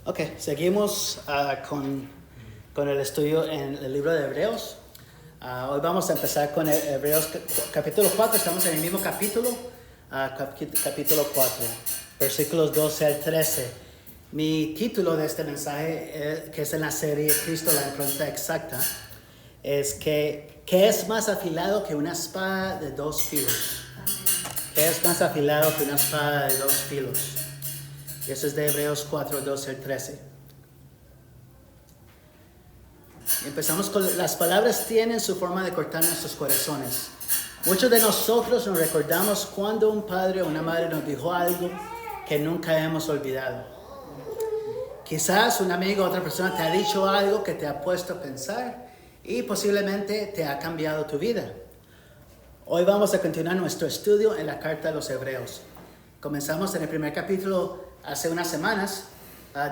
Ok, seguimos con el estudio en el libro de Hebreos. Hoy vamos a empezar con Hebreos capítulo 4, estamos en el mismo capítulo, capítulo 4, versículos 12 al 13. Mi título de este mensaje, que es en la serie Cristo, la impronta exacta, es que ¿qué es más afilado que una espada de dos filos? ¿Qué es más afilado que una espada de dos filos? Y eso es de Hebreos 4, 12 al 13. Empezamos con las palabras tienen su forma de cortar nuestros corazones. Muchos de nosotros nos recordamos cuando un padre o una madre nos dijo algo que nunca hemos olvidado. Quizás un amigo o otra persona te ha dicho algo que te ha puesto a pensar y posiblemente te ha cambiado tu vida. Hoy vamos a continuar nuestro estudio en la carta de los Hebreos. Comenzamos en el primer capítulo hace unas semanas,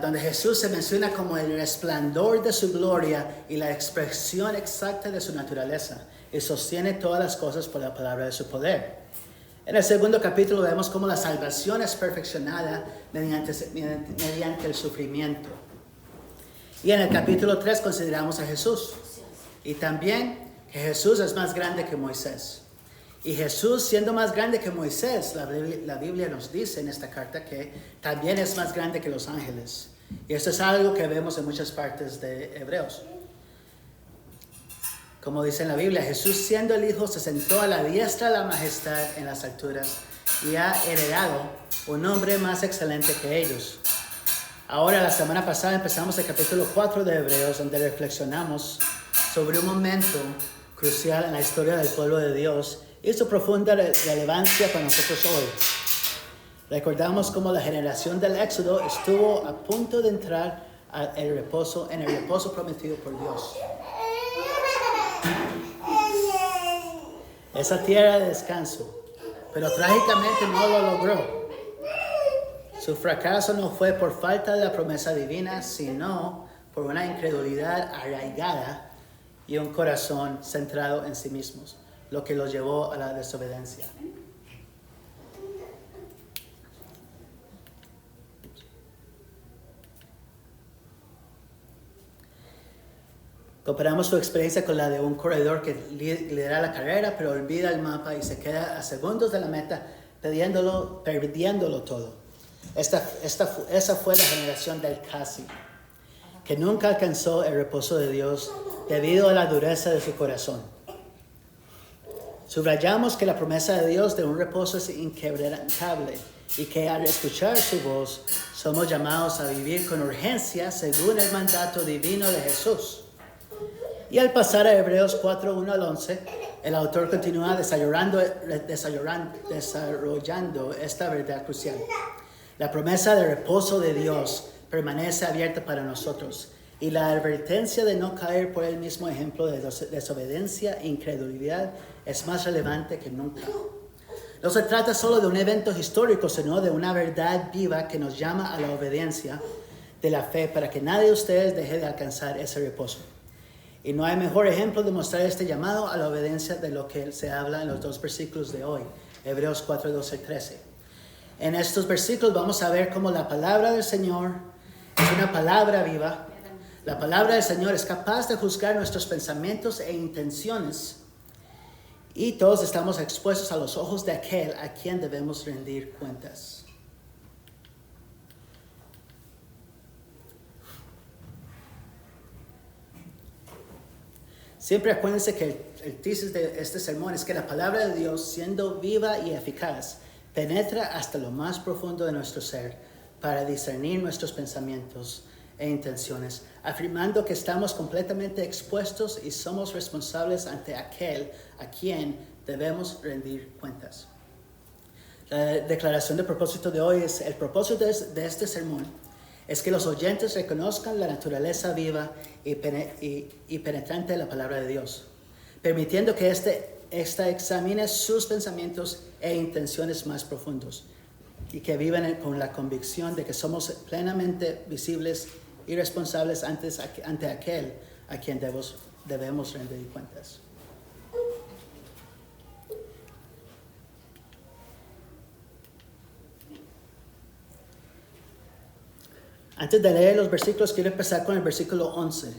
donde Jesús se menciona como el resplandor de su gloria y la expresión exacta de su naturaleza, y sostiene todas las cosas por la palabra de su poder. En el segundo capítulo vemos cómo la salvación es perfeccionada mediante el sufrimiento. Y en el capítulo 3 consideramos a Jesús, y también que Jesús es más grande que Moisés. Y Jesús, siendo más grande que Moisés, la Biblia nos dice en esta carta que también es más grande que los ángeles. Y esto es algo que vemos en muchas partes de Hebreos. Como dice en la Biblia, Jesús, siendo el Hijo, se sentó a la diestra de la majestad en las alturas y ha heredado un nombre más excelente que ellos. Ahora, la semana pasada empezamos el capítulo 4 de Hebreos, donde reflexionamos sobre un momento crucial en la historia del pueblo de Dios y su profunda relevancia para nosotros hoy. Recordamos cómo la generación del Éxodo estuvo a punto de entrar en el reposo prometido por Dios. Esa tierra de descanso, pero trágicamente no lo logró. Su fracaso no fue por falta de la promesa divina, sino por una incredulidad arraigada y un corazón centrado en sí mismos, lo que los llevó a la desobediencia. Comparamos su experiencia con la de un corredor que lidera la carrera, pero olvida el mapa y se queda a segundos de la meta, perdiéndolo todo. Esa fue la generación del casi, que nunca alcanzó el reposo de Dios debido a la dureza de su corazón. Subrayamos que la promesa de Dios de un reposo es inquebrantable y que al escuchar su voz somos llamados a vivir con urgencia según el mandato divino de Jesús. Y al pasar a Hebreos 4, 1 al 11, el autor continúa desarrollando esta verdad crucial. La promesa de reposo de Dios permanece abierta para nosotros, y la advertencia de no caer por el mismo ejemplo de desobediencia e incredulidad es más relevante que nunca. No se trata solo de un evento histórico, sino de una verdad viva que nos llama a la obediencia de la fe para que nadie de ustedes deje de alcanzar ese reposo. Y no hay mejor ejemplo de mostrar este llamado a la obediencia de lo que se habla en los dos versículos de hoy, Hebreos 4, 12 y 13. En estos versículos vamos a ver cómo la palabra del Señor es una palabra viva. La palabra del Señor es capaz de juzgar nuestros pensamientos e intenciones. Y todos estamos expuestos a los ojos de aquel a quien debemos rendir cuentas. Siempre acuérdense que el tesis de este sermón es que la palabra de Dios, siendo viva y eficaz, penetra hasta lo más profundo de nuestro ser para discernir nuestros pensamientos e intenciones, afirmando que estamos completamente expuestos y somos responsables ante aquel a quien debemos rendir cuentas. La declaración de propósito de hoy es: el propósito de este sermón es que los oyentes reconozcan la naturaleza viva y penetrante de la palabra de Dios, permitiendo que esta examine sus pensamientos e intenciones más profundos y que vivan con la convicción de que somos plenamente visibles y responsables ante aquel a quien debemos rendir cuentas. Antes de leer los versículos, quiero empezar con el versículo 11,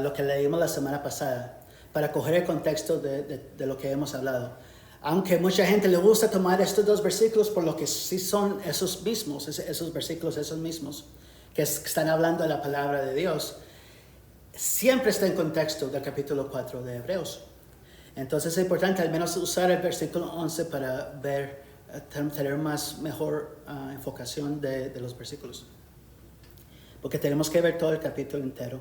lo que leímos la semana pasada, para coger el contexto de lo que hemos hablado. Aunque mucha gente le gusta tomar estos dos versículos por lo que sí son esos mismos, esos versículos, esos mismos, que están hablando de la palabra de Dios, siempre está en contexto del capítulo 4 de Hebreos. Entonces es importante al menos usar el versículo 11 para ver, tener mejor enfocación de los versículos. Porque tenemos que ver todo el capítulo entero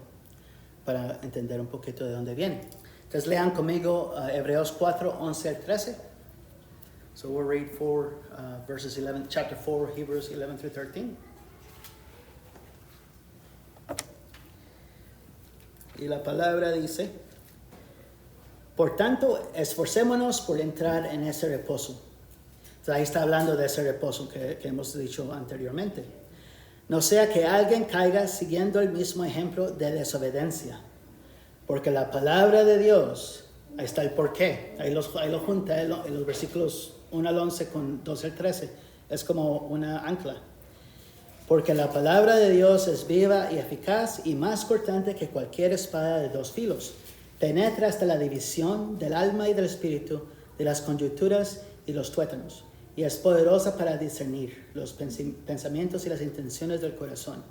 para entender un poquito de dónde viene. Entonces lean conmigo Hebreos 4, 11 al 13. So we'll read verses 11, chapter 4, Hebrews 11 through 13. Y la palabra dice: por tanto, esforcémonos por entrar en ese reposo. Entonces, ahí está hablando de ese reposo que hemos dicho anteriormente. No sea que alguien caiga siguiendo el mismo ejemplo de desobediencia. Porque la palabra de Dios, ahí está el porqué. Ahí lo junta en los versículos 1 al 11 con 12 al 13. Es como una ancla. Porque la palabra de Dios es viva y eficaz y más cortante que cualquier espada de dos filos. Penetra hasta la división del alma y del espíritu, de las coyunturas y los tuétanos. Y es poderosa para discernir los pensamientos y las intenciones del corazón.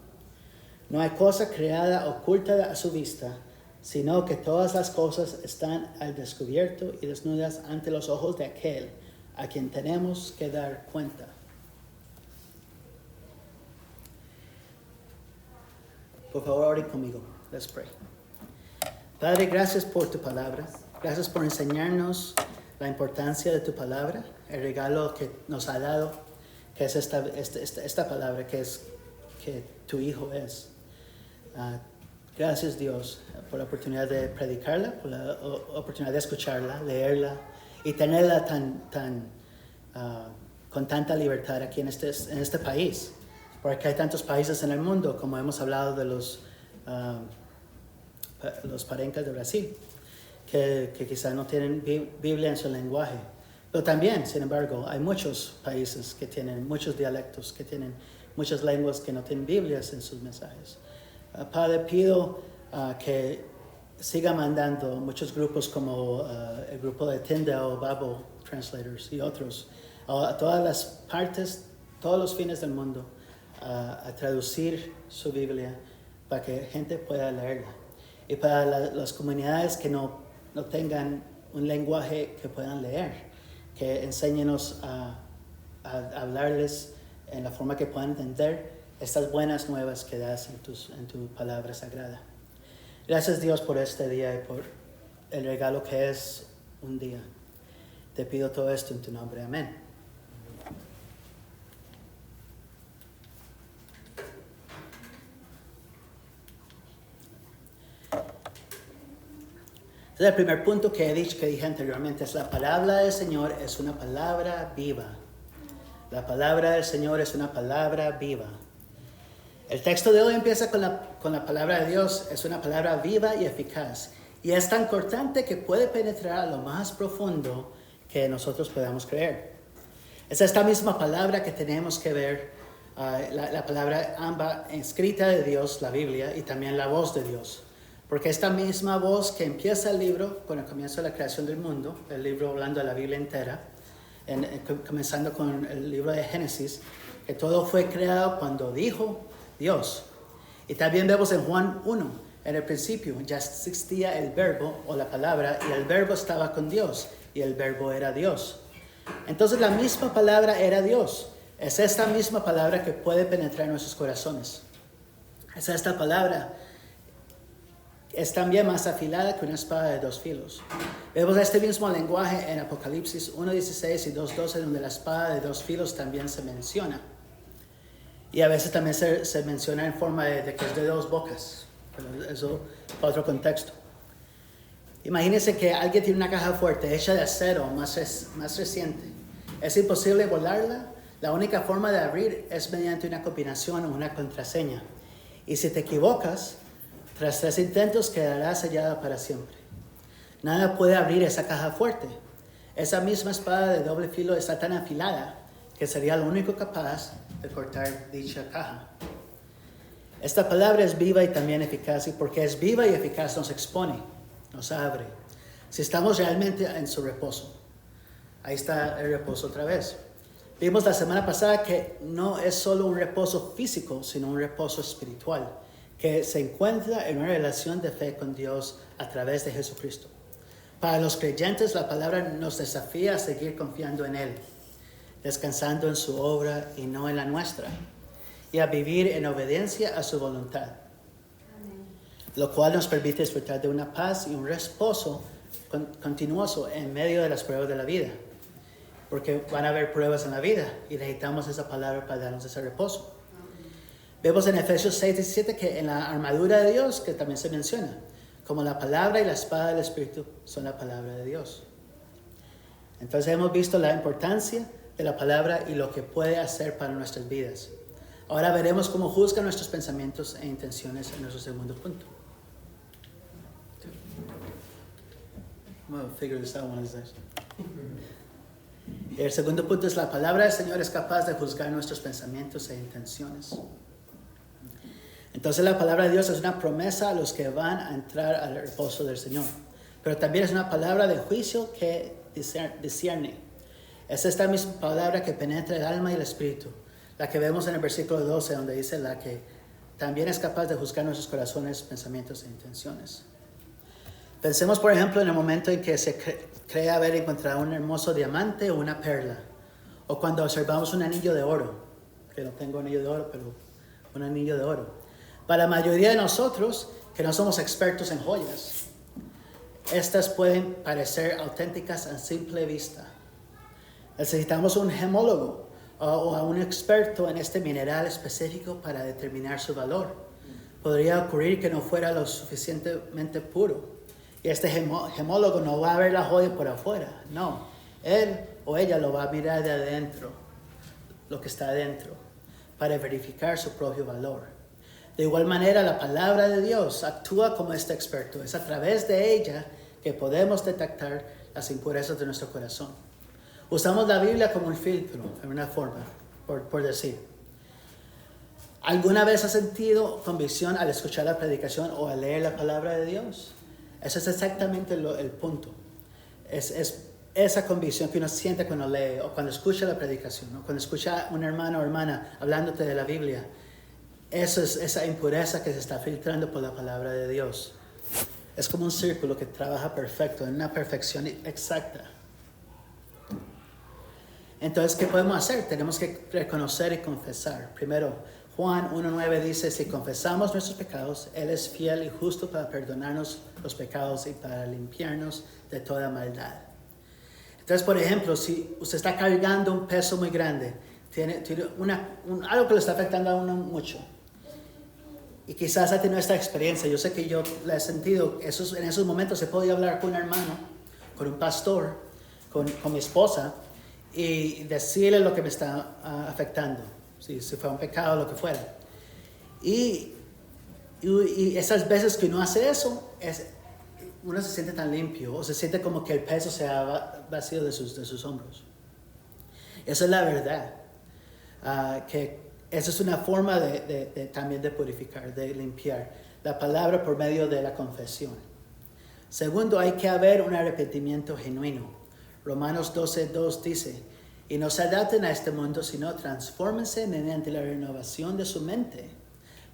No hay cosa creada oculta a su vista, sino que todas las cosas están al descubierto y desnudas ante los ojos de aquel a quien tenemos que dar cuenta. Por favor, oren conmigo. Let's pray. Padre, gracias por tu palabra. Gracias por enseñarnos la importancia de tu palabra, el regalo que nos ha dado, que es esta palabra que tu Hijo es. Gracias, Dios, por la oportunidad de predicarla, por la oportunidad de escucharla, leerla y tenerla con tanta libertad aquí en este país. Porque hay tantos países en el mundo, como hemos hablado de los parencas de Brasil, que quizás no tienen Biblia en su lenguaje. Pero también, sin embargo, hay muchos países que tienen muchos dialectos, que tienen muchas lenguas que no tienen Biblias en sus mensajes. Padre, pido que siga mandando muchos grupos como el grupo de Tyndale o Bible Translators y otros, a todas las partes, todos los fines del mundo, a traducir su Biblia para que gente pueda leerla. Y para las comunidades que no tengan un lenguaje que puedan leer, que enséñenos a hablarles en la forma que puedan entender estas buenas nuevas que das en tu palabra sagrada. Gracias, Dios, por este día y por el regalo que es un día. Te pido todo esto en tu nombre. Amén. Entonces, el primer punto que dije anteriormente es la palabra del Señor es una palabra viva. La palabra del Señor es una palabra viva. El texto de hoy empieza con la palabra de Dios. Es una palabra viva y eficaz. Y es tan cortante que puede penetrar a lo más profundo que nosotros podamos creer. Es esta misma palabra que tenemos que ver, la palabra ambas escrita de Dios, la Biblia, y también la voz de Dios. Porque esta misma voz que empieza el libro con el comienzo de la creación del mundo, el libro hablando de la Biblia entera, comenzando con el libro de Génesis, que todo fue creado cuando dijo Dios. Y también vemos en Juan 1, en el principio ya existía el verbo o la palabra, y el verbo estaba con Dios, y el verbo era Dios. Entonces la misma palabra era Dios. Es esta misma palabra que puede penetrar en nuestros corazones. Es esta palabra. Es también más afilada que una espada de dos filos. Vemos este mismo lenguaje en Apocalipsis 1:16 y 2:12, donde la espada de dos filos también se menciona. Y a veces también se menciona en forma de que es de dos bocas. Pero eso para otro contexto. Imagínense que alguien tiene una caja fuerte, hecha de acero, más reciente. Es imposible volarla. La única forma de abrir es mediante una combinación o una contraseña. Y si te equivocas, tras 3 intentos quedará sellada para siempre. Nada puede abrir esa caja fuerte. Esa misma espada de doble filo está tan afilada que sería lo único capaz de cortar dicha caja. Esta palabra es viva y también eficaz, y porque es viva y eficaz nos expone, nos abre. Si estamos realmente en su reposo. Ahí está el reposo otra vez. Vimos la semana pasada que no es solo un reposo físico, sino un reposo espiritual, que se encuentra en una relación de fe con Dios a través de Jesucristo. Para los creyentes, la palabra nos desafía a seguir confiando en Él, descansando en su obra y no en la nuestra, y a vivir en obediencia a su voluntad, lo cual nos permite disfrutar de una paz y un reposo continuoso en medio de las pruebas de la vida, porque van a haber pruebas en la vida y necesitamos esa palabra para darnos ese reposo. Vemos en Efesios 6:17 que en la armadura de Dios, que también se menciona, como la palabra y la espada del Espíritu son la palabra de Dios. Entonces hemos visto la importancia de la palabra y lo que puede hacer para nuestras vidas. Ahora veremos cómo juzga nuestros pensamientos e intenciones en nuestro segundo punto. Well, figure this out one of these days. El segundo punto es: la palabra del Señor es capaz de juzgar nuestros pensamientos e intenciones. Entonces la palabra de Dios es una promesa a los que van a entrar al reposo del Señor, pero también es una palabra de juicio que discierne. Es esta misma palabra que penetra el alma y el espíritu, la que vemos en el versículo 12, donde dice la que también es capaz de juzgar nuestros corazones, pensamientos e intenciones. Pensemos, por ejemplo, en el momento en que se cree haber encontrado un hermoso diamante o una perla, o cuando observamos un anillo de oro, que no tengo anillo de oro, pero un anillo de oro. Para la mayoría de nosotros, que no somos expertos en joyas, estas pueden parecer auténticas a simple vista. Necesitamos un gemólogo o a un experto en este mineral específico para determinar su valor. Podría ocurrir que no fuera lo suficientemente puro. Y este gemólogo no va a ver la joya por afuera. No, él o ella lo va a mirar de adentro, lo que está adentro, para verificar su propio valor. De igual manera, la palabra de Dios actúa como este experto. Es a través de ella que podemos detectar las impurezas de nuestro corazón. Usamos la Biblia como un filtro, en una forma, por decir. ¿Alguna vez has sentido convicción al escuchar la predicación o al leer la palabra de Dios? Eso es exactamente el punto. Es esa convicción que uno siente cuando lee o cuando escucha la predicación, ¿no? Cuando escucha a un hermano o hermana hablándote de la Biblia. Eso es esa impureza que se está filtrando por la palabra de Dios. Es como un círculo que trabaja perfecto, en una perfección exacta. Entonces, ¿qué podemos hacer? Tenemos que reconocer y confesar. Primero, Juan 1:9 dice: si confesamos nuestros pecados, Él es fiel y justo para perdonarnos los pecados y para limpiarnos de toda maldad. Entonces, por ejemplo, si usted está cargando un peso muy grande, tiene algo que le está afectando a uno mucho, y quizás ha tenido esta experiencia, yo sé que yo la he sentido, en esos momentos he podido hablar con un hermano, con un pastor, con mi esposa, y decirle lo que me está afectando, si fue un pecado o lo que fuera. Y esas veces que uno hace eso, uno se siente tan limpio, o se siente como que el peso se ha vacío de sus hombros. Esa es la verdad, que esa es una forma también de purificar, de limpiar la palabra por medio de la confesión. Segundo, hay que haber un arrepentimiento genuino. Romanos 12:2 dice: y no se adapten a este mundo, sino transfórmense mediante la renovación de su mente,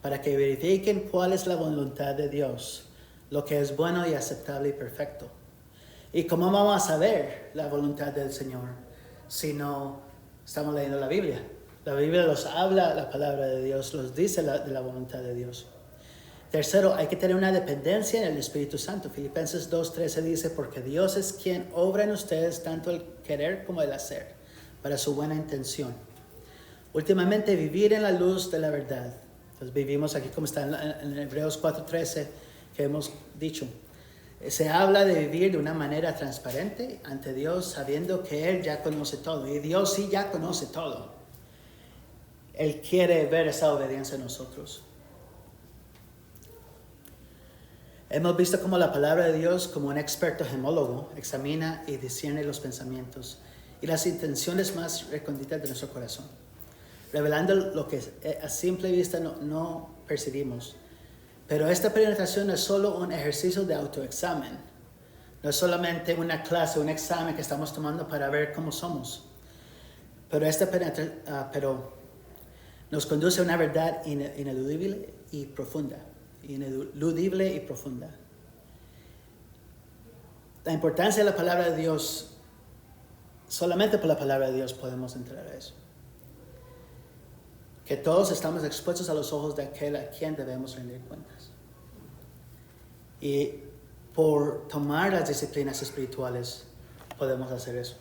para que verifiquen cuál es la voluntad de Dios, lo que es bueno y aceptable y perfecto. ¿Y cómo vamos a saber la voluntad del Señor si no estamos leyendo la Biblia? La Biblia los habla, la palabra de Dios los dice de la voluntad de Dios. Tercero, hay que tener una dependencia en el Espíritu Santo. Filipenses 2:13 dice: porque Dios es quien obra en ustedes tanto el querer como el hacer, para su buena intención. Últimamente, vivir en la luz de la verdad. Entonces vivimos aquí como está en Hebreos 4:13 que hemos dicho. Se habla de vivir de una manera transparente ante Dios, sabiendo que Él ya conoce todo. Y Dios sí ya conoce todo. Él quiere ver esa obediencia en nosotros. Hemos visto cómo la palabra de Dios, como un experto gemólogo, examina y discierne los pensamientos y las intenciones más recónditas de nuestro corazón, revelando lo que a simple vista no percibimos. Pero esta penetración es solo un ejercicio de autoexamen. No es solamente una clase, un examen que estamos tomando para ver cómo somos. Pero pero nos conduce a una verdad ineludible y profunda. Ineludible y profunda. La importancia de la palabra de Dios, solamente por la palabra de Dios podemos entrar a eso. Que todos estamos expuestos a los ojos de aquel a quien debemos rendir cuentas. Y por tomar las disciplinas espirituales podemos hacer eso.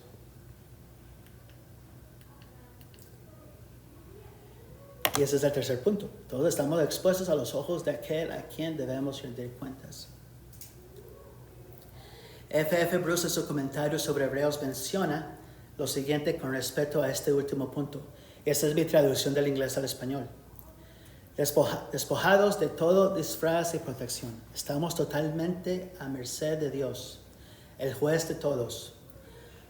Y ese es el tercer punto. Todos estamos expuestos a los ojos de aquel a quien debemos rendir cuentas. F.F. Bruce en su comentario sobre Hebreos menciona lo siguiente con respecto a este último punto. Esta es mi traducción del inglés al español. Despojados de todo disfraz y protección, estamos totalmente a merced de Dios, el juez de todos.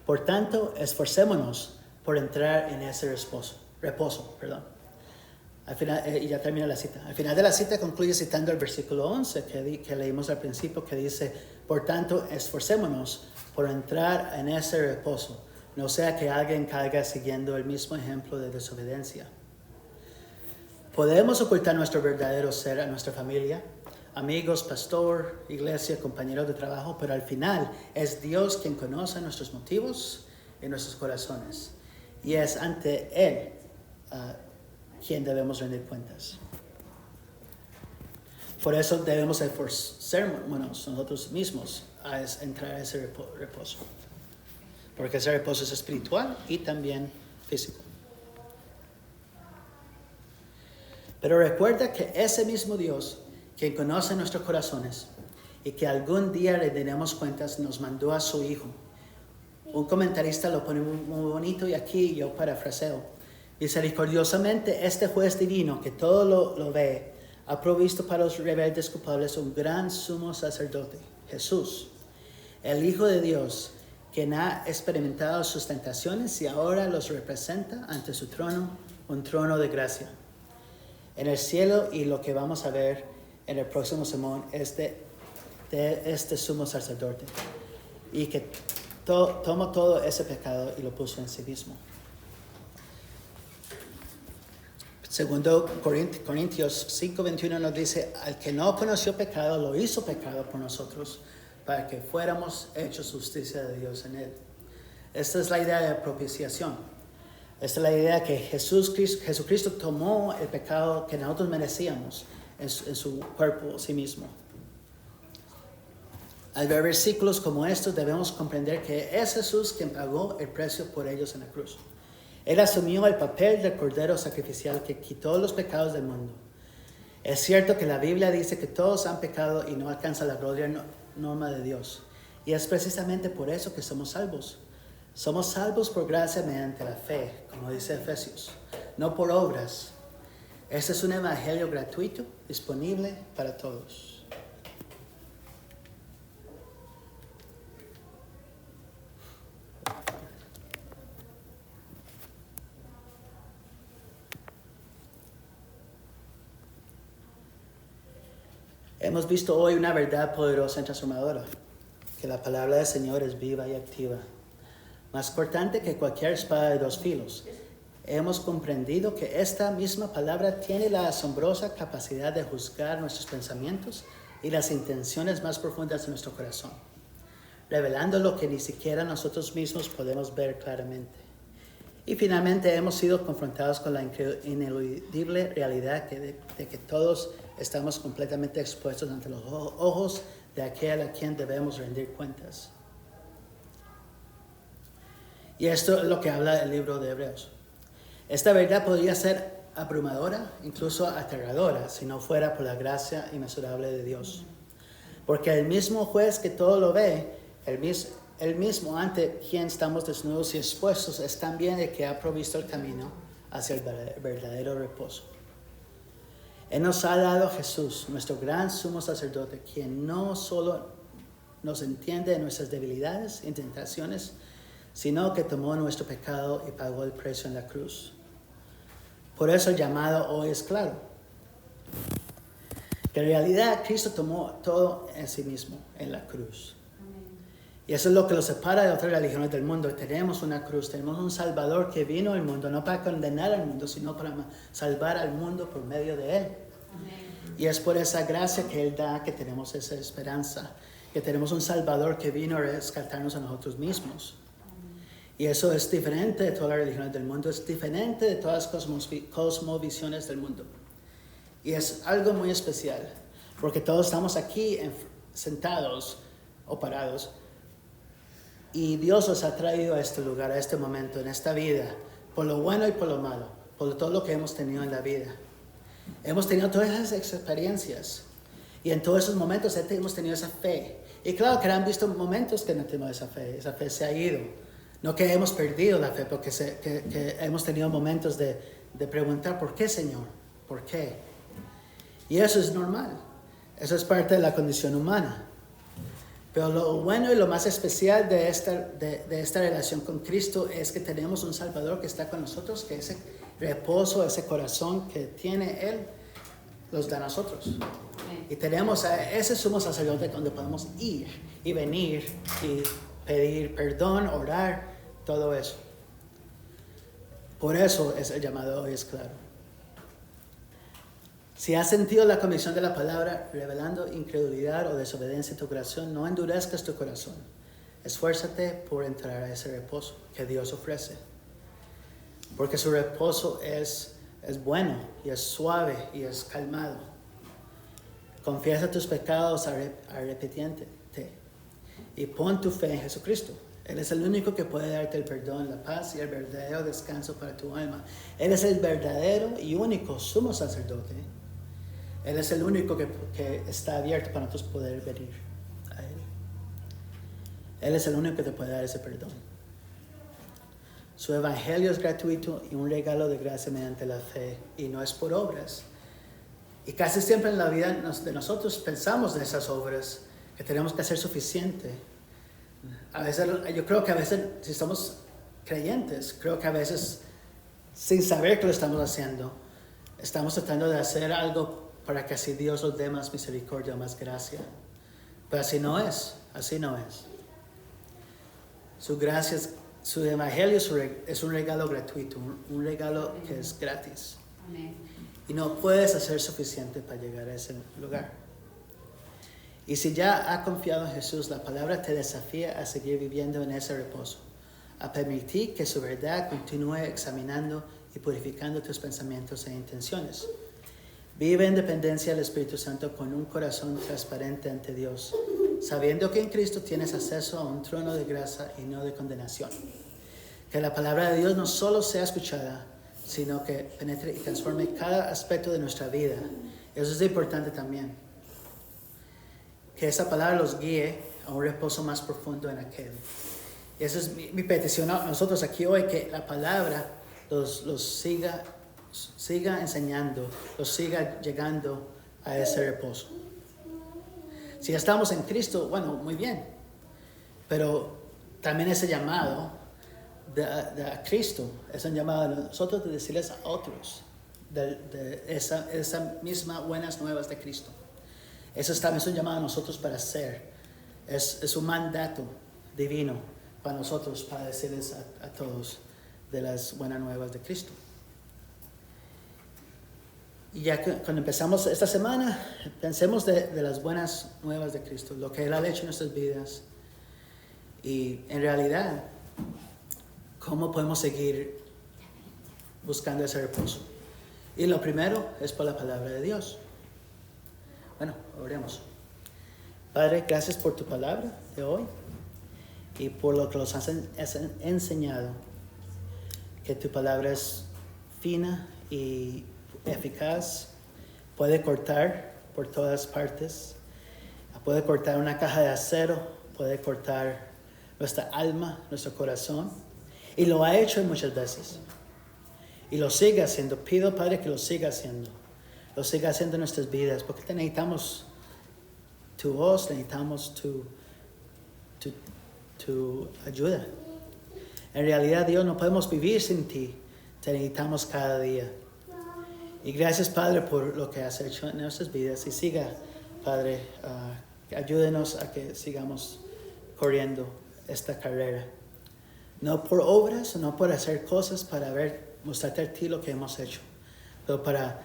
Por tanto, esforcémonos por entrar en ese reposo. Al final, y ya termina la cita. Al final de la cita concluye citando el versículo 11 que leímos al principio, que dice: por tanto, esforcémonos por entrar en ese reposo, no sea que alguien caiga siguiendo el mismo ejemplo de desobediencia. Podemos ocultar nuestro verdadero ser a nuestra familia, amigos, pastor, iglesia, compañeros de trabajo, pero al final es Dios quien conoce nuestros motivos y nuestros corazones. Y es ante Él quien debemos rendir cuentas. Por eso debemos esforzarnos nosotros mismos a entrar a ese reposo. Porque ese reposo es espiritual y también físico. Pero recuerda que ese mismo Dios, quien conoce nuestros corazones y que algún día le daremos cuentas, nos mandó a su Hijo. Un comentarista lo pone muy bonito y aquí yo parafraseo. Misericordiosamente, este juez divino que todo lo ve, ha provisto para los rebeldes culpables un gran sumo sacerdote, Jesús, el Hijo de Dios, quien ha experimentado sus tentaciones y ahora los representa ante su trono, un trono de gracia. En el cielo, y lo que vamos a ver en el próximo sermón es de este sumo sacerdote, y que tomó todo ese pecado y lo puso en sí mismo. Segundo Corintios 5:21 nos dice: al que no conoció pecado, lo hizo pecado por nosotros, para que fuéramos hechos justicia de Dios en él. Esta es la idea de propiciación. Esta es la idea que Jesucristo tomó el pecado que nosotros merecíamos en su cuerpo a sí mismo. Al ver versículos como estos, debemos comprender que es Jesús quien pagó el precio por ellos en la cruz. Él asumió el papel del Cordero sacrificial que quitó los pecados del mundo. Es cierto que la Biblia dice que todos han pecado y no alcanzan la gloria norma de Dios. Y es precisamente por eso que somos salvos. Somos salvos por gracia mediante la fe, como dice Efesios, no por obras. Este es un evangelio gratuito, disponible para todos. Hemos visto hoy una verdad poderosa y transformadora, que la palabra del Señor es viva y activa, más cortante que cualquier espada de dos filos. Hemos comprendido que esta misma palabra tiene la asombrosa capacidad de juzgar nuestros pensamientos y las intenciones más profundas de nuestro corazón, revelando lo que ni siquiera nosotros mismos podemos ver claramente. Y finalmente hemos sido confrontados con la ineludible realidad de que todos estamos completamente expuestos ante los ojos de aquel a quien debemos rendir cuentas. Y esto es lo que habla el libro de Hebreos. Esta verdad podría ser abrumadora, incluso aterradora, si no fuera por la gracia inmesurable de Dios. Porque el mismo juez que todo lo ve, el mismo ante quien estamos desnudos y expuestos, es también el que ha provisto el camino hacia el verdadero reposo. Él nos ha dado a Jesús, nuestro gran sumo sacerdote, quien no solo nos entiende de nuestras debilidades y tentaciones, sino que tomó nuestro pecado y pagó el precio en la cruz. Por eso el llamado hoy es claro. Que en realidad Cristo tomó todo en sí mismo, en la cruz. Y eso es lo que lo separa de otras religiones del mundo. Tenemos una cruz, tenemos un Salvador que vino al mundo, no para condenar al mundo, sino para salvar al mundo por medio de Él. Amén. Y es por esa gracia que Él da que tenemos esa esperanza, que tenemos un Salvador que vino a rescatarnos a nosotros mismos. Amén. Y eso es diferente de todas las religiones del mundo, es diferente de todas las cosmovisiones del mundo. Y es algo muy especial, porque todos estamos aquí sentados o parados, y Dios nos ha traído a este lugar, a este momento, en esta vida, por lo bueno y por lo malo, por todo lo que hemos tenido en la vida. Hemos tenido todas esas experiencias, y en todos esos momentos hemos tenido esa fe. Y claro que han visto momentos que no tenemos esa fe se ha ido. No que hemos perdido la fe, porque que hemos tenido momentos de preguntar, ¿por qué, Señor? ¿Por qué? Y eso es normal, eso es parte de la condición humana. Pero lo bueno y lo más especial de esta relación con Cristo es que tenemos un Salvador que está con nosotros, que ese reposo, ese corazón que tiene Él, los da a nosotros. Y tenemos a ese sumo sacerdote donde podemos ir y venir y pedir perdón, orar, todo eso. Por eso es el llamado hoy es claro. Si has sentido la convicción de la palabra revelando incredulidad o desobediencia en tu corazón, no endurezcas tu corazón. Esfuérzate por entrar a ese reposo que Dios ofrece. Porque su reposo es bueno y es suave y es calmado. Confiesa tus pecados arrepiéntete y pon tu fe en Jesucristo. Él es el único que puede darte el perdón, la paz y el verdadero descanso para tu alma. Él es el verdadero y único sumo sacerdote. Él es el único que está abierto para nosotros poder venir a Él. Él es el único que te puede dar ese perdón. Su evangelio es gratuito y un regalo de gracia mediante la fe, y no es por obras. Y casi siempre en la vida de nosotros pensamos en esas obras que tenemos que hacer suficiente. A veces, yo creo que a veces, si somos creyentes, creo que a veces, sin saber que lo estamos haciendo, estamos tratando de hacer algo para que así Dios nos dé más misericordia, más gracia. Pero así no es. Su gracia, su evangelio es un regalo gratuito, un regalo que es gratis. Amén. Y no puedes hacer suficiente para llegar a ese lugar. Y si ya has confiado en Jesús, la palabra te desafía a seguir viviendo en ese reposo, a permitir que su verdad continúe examinando y purificando tus pensamientos e intenciones. Vive en dependencia del Espíritu Santo con un corazón transparente ante Dios, sabiendo que en Cristo tienes acceso a un trono de gracia y no de condenación. Que la palabra de Dios no solo sea escuchada, sino que penetre y transforme cada aspecto de nuestra vida. Eso es importante también. Que esa palabra los guíe a un reposo más profundo en aquel. Y esa es mi petición a nosotros aquí hoy, que la palabra los siga enseñando, los siga llegando a ese reposo. Si ya estamos en Cristo, bueno, muy bien. Pero también ese llamado de Cristo es un llamado a nosotros de decirles a otros de esa misma buenas nuevas de Cristo. Eso también es un llamado a nosotros para hacer. Es un mandato divino para nosotros, para decirles a todos de las buenas nuevas de Cristo. Y ya que cuando empezamos esta semana, pensemos de las buenas nuevas de Cristo, lo que Él ha hecho en nuestras vidas. Y en realidad, ¿cómo podemos seguir buscando ese reposo? Y lo primero es por la palabra de Dios. Bueno, oremos. Padre, gracias por tu palabra de hoy y por lo que nos has enseñado. Que tu palabra es fina y eficaz, puede cortar por todas partes, puede cortar una caja de acero, puede cortar nuestra alma, nuestro corazón, y lo ha hecho muchas veces, y lo sigue haciendo. Pido, Padre, que lo siga haciendo en nuestras vidas, porque necesitamos tu voz, necesitamos tu ayuda. En realidad, Dios, no podemos vivir sin ti, te necesitamos cada día. Y gracias, Padre, por lo que has hecho en nuestras vidas. Y siga, Padre, ayúdenos a que sigamos corriendo esta carrera. No por obras, no por hacer cosas para mostrarte a ti lo que hemos hecho, pero para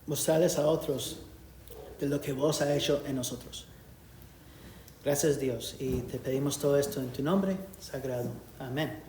mostrarles a otros de lo que vos has hecho en nosotros. Gracias, Dios, y te pedimos todo esto en tu nombre sagrado. Amén.